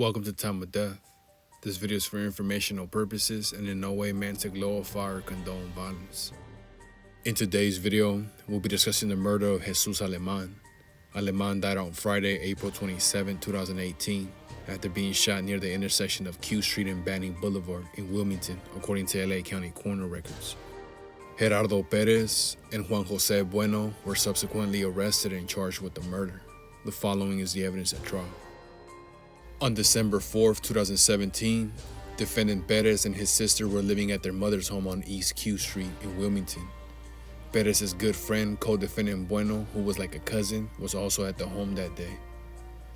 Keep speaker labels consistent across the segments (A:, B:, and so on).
A: Welcome to Time of Death. This video is for informational purposes and in no way meant to glorify or condone violence. In today's video, we'll be discussing the murder of Jesus Aleman. Aleman died on Friday, April 27, 2018, after being shot near the intersection of Q Street and Banning Boulevard in Wilmington, according to LA County coroner records. Gerardo Perez and Juan Jose Bueno were subsequently arrested and charged with the murder. The following is the evidence at trial. On December 4, 2017, defendant Perez and his sister were living at their mother's home on East Q Street in Wilmington. Perez's good friend, co-defendant Bueno, who was like a cousin, was also at the home that day.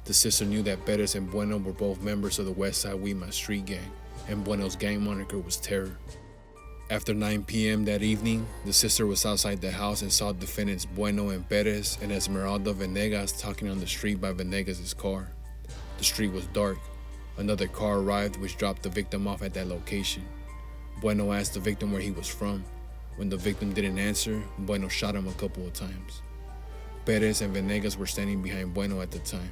A: The sister knew that Perez and Bueno were both members of the Westside Wilmas street gang, and Bueno's gang moniker was Terror. After 9 p.m. that evening, the sister was outside the house and saw defendants Bueno and Perez and Esmeralda Venegas talking on the street by Venegas' car. The street was dark. Another car arrived which dropped the victim off at that location. Bueno asked the victim where he was from. When the victim didn't answer, Bueno shot him a couple of times. Perez and Venegas were standing behind Bueno at the time,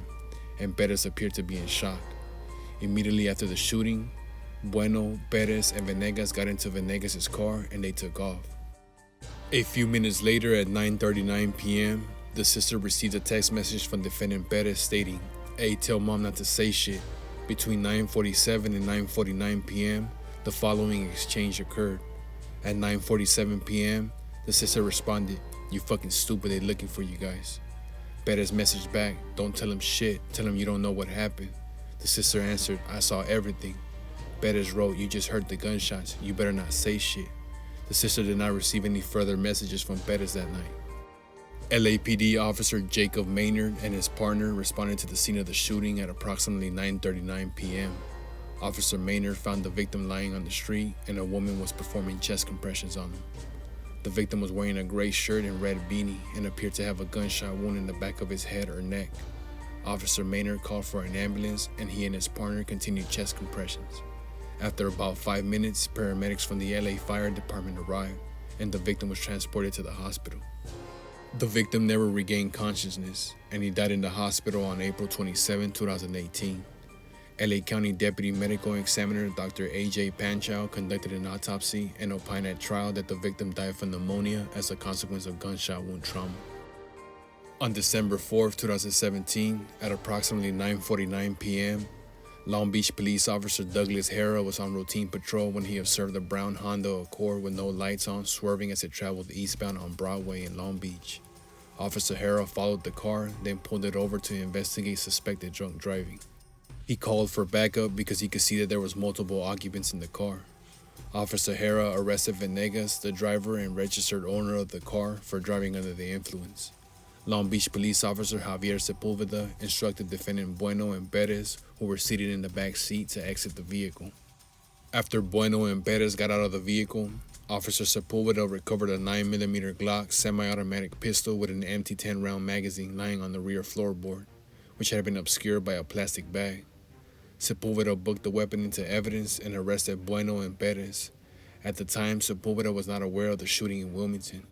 A: and Perez appeared to be in shock. Immediately after the shooting, Bueno, Perez, and Venegas got into Venegas' car and they took off. A few minutes later at 9:39 p.m., the sister received a text message from defendant Perez stating, "Hey, tell mom not to say shit." Between 9:47 and 9:49 p.m., the following exchange occurred. At 9:47 p.m., the sister responded, "You fucking stupid, they looking for you guys." Perez messaged back, "Don't tell him shit, tell him you don't know what happened." The sister answered, "I saw everything." Perez wrote, "You just heard the gunshots, you better not say shit." The sister did not receive any further messages from Perez that night. LAPD officer Jacob Maynard and his partner responded to the scene of the shooting at approximately 9:39 p.m. Officer Maynard found the victim lying on the street and a woman was performing chest compressions on him. The victim was wearing a gray shirt and red beanie and appeared to have a gunshot wound in the back of his head or neck. Officer Maynard called for an ambulance and he and his partner continued chest compressions. After about 5 minutes, paramedics from the LA Fire Department arrived and the victim was transported to the hospital. The victim never regained consciousness, and he died in the hospital on April 27, 2018. LA County Deputy Medical Examiner Dr. A.J. Panchow conducted an autopsy and opined at trial that the victim died from pneumonia as a consequence of gunshot wound trauma. On December 4, 2017, at approximately 9:49 p.m., Long Beach Police Officer Douglas Hara was on routine patrol when he observed a brown Honda Accord with no lights on swerving as it traveled eastbound on Broadway in Long Beach. Officer Hara followed the car, then pulled it over to investigate suspected drunk driving. He called for backup because he could see that there was multiple occupants in the car. Officer Hara arrested Venegas, the driver and registered owner of the car, for driving under the influence. Long Beach Police Officer Javier Sepulveda instructed defendant Bueno and Perez, who were seated in the back seat, to exit the vehicle. After Bueno and Perez got out of the vehicle, Officer Sepulveda recovered a 9mm Glock semi-automatic pistol with an empty 10-round magazine lying on the rear floorboard, which had been obscured by a plastic bag. Sepulveda booked the weapon into evidence and arrested Bueno and Perez. At the time, Sepulveda was not aware of the shooting in Wilmington.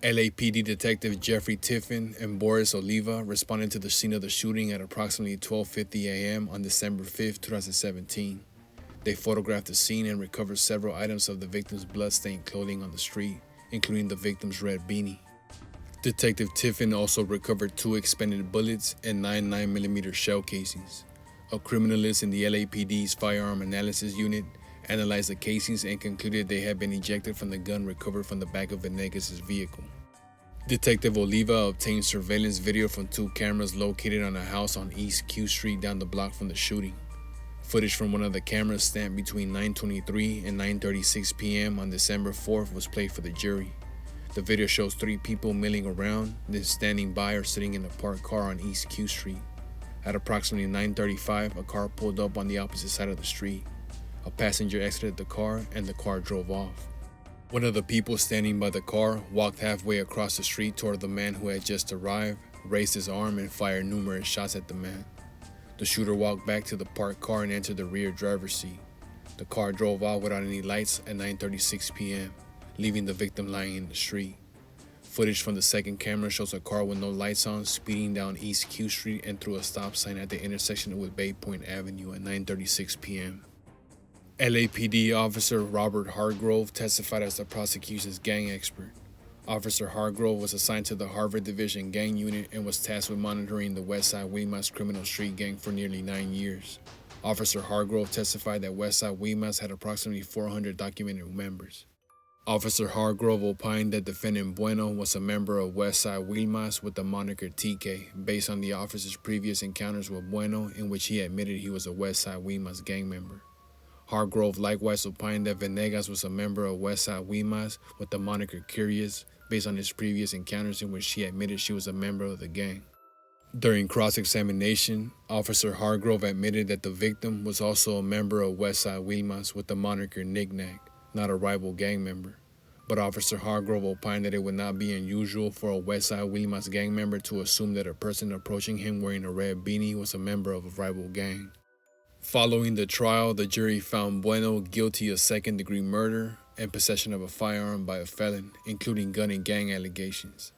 A: LAPD Detective Jeffrey Tiffin and Boris Oliva responded to the scene of the shooting at approximately 12:50 a.m. on December 5, 2017. They photographed the scene and recovered several items of the victim's blood-stained clothing on the street, including the victim's red beanie. Detective Tiffin also recovered 2 expended bullets and 9 9mm shell casings. A criminalist in the LAPD's firearm analysis unit analyzed the casings and concluded they had been ejected from the gun recovered from the back of Venegas' vehicle. Detective Oliva obtained surveillance video from 2 cameras located on a house on East Q Street down the block from the shooting. Footage from one of the cameras stamped between 9:23 and 9:36 p.m. on December 4th was played for the jury. The video shows 3 people milling around, then standing by or sitting in a parked car on East Q Street. At approximately 9:35, a car pulled up on the opposite side of the street. A passenger exited the car and the car drove off. One of the people standing by the car walked halfway across the street toward the man who had just arrived, raised his arm and fired numerous shots at the man. The shooter walked back to the parked car and entered the rear driver's seat. The car drove off without any lights at 9:36 p.m., leaving the victim lying in the street. Footage from the second camera shows a car with no lights on speeding down East Q Street and through a stop sign at the intersection with Bay Point Avenue at 9:36 p.m. LAPD officer Robert Hargrove testified as the prosecution's gang expert. Officer Hargrove was assigned to the Harvard Division Gang Unit and was tasked with monitoring the Westside Wilmas criminal street gang for nearly 9 years. Officer Hargrove testified that Westside Wilmas had approximately 400 documented members. Officer Hargrove opined that defendant Bueno was a member of Westside Wilmas with the moniker TK, based on the officer's previous encounters with Bueno in which he admitted he was a Westside Wilmas gang member. Hargrove likewise opined that Venegas was a member of Westside Wilmas with the moniker Curious, based on his previous encounters in which she admitted she was a member of the gang. During cross-examination, Officer Hargrove admitted that the victim was also a member of Westside Wilmas with the moniker Knick-Knack, not a rival gang member. But Officer Hargrove opined that it would not be unusual for a Westside Wilmas gang member to assume that a person approaching him wearing a red beanie was a member of a rival gang. Following the trial, the jury found Bueno guilty of second-degree murder and possession of a firearm by a felon, including gun and gang allegations.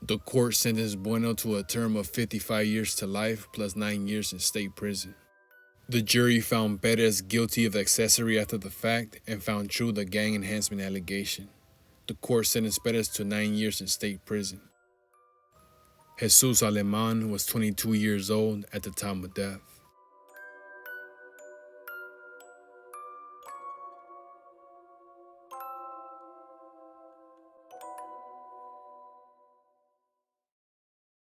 A: The court sentenced Bueno to a term of 55 years to life plus 9 years in state prison. The jury found Perez guilty of accessory after the fact and found true the gang enhancement allegation. The court sentenced Perez to 9 years in state prison. Jesus Aleman was 22 years old at the time of death.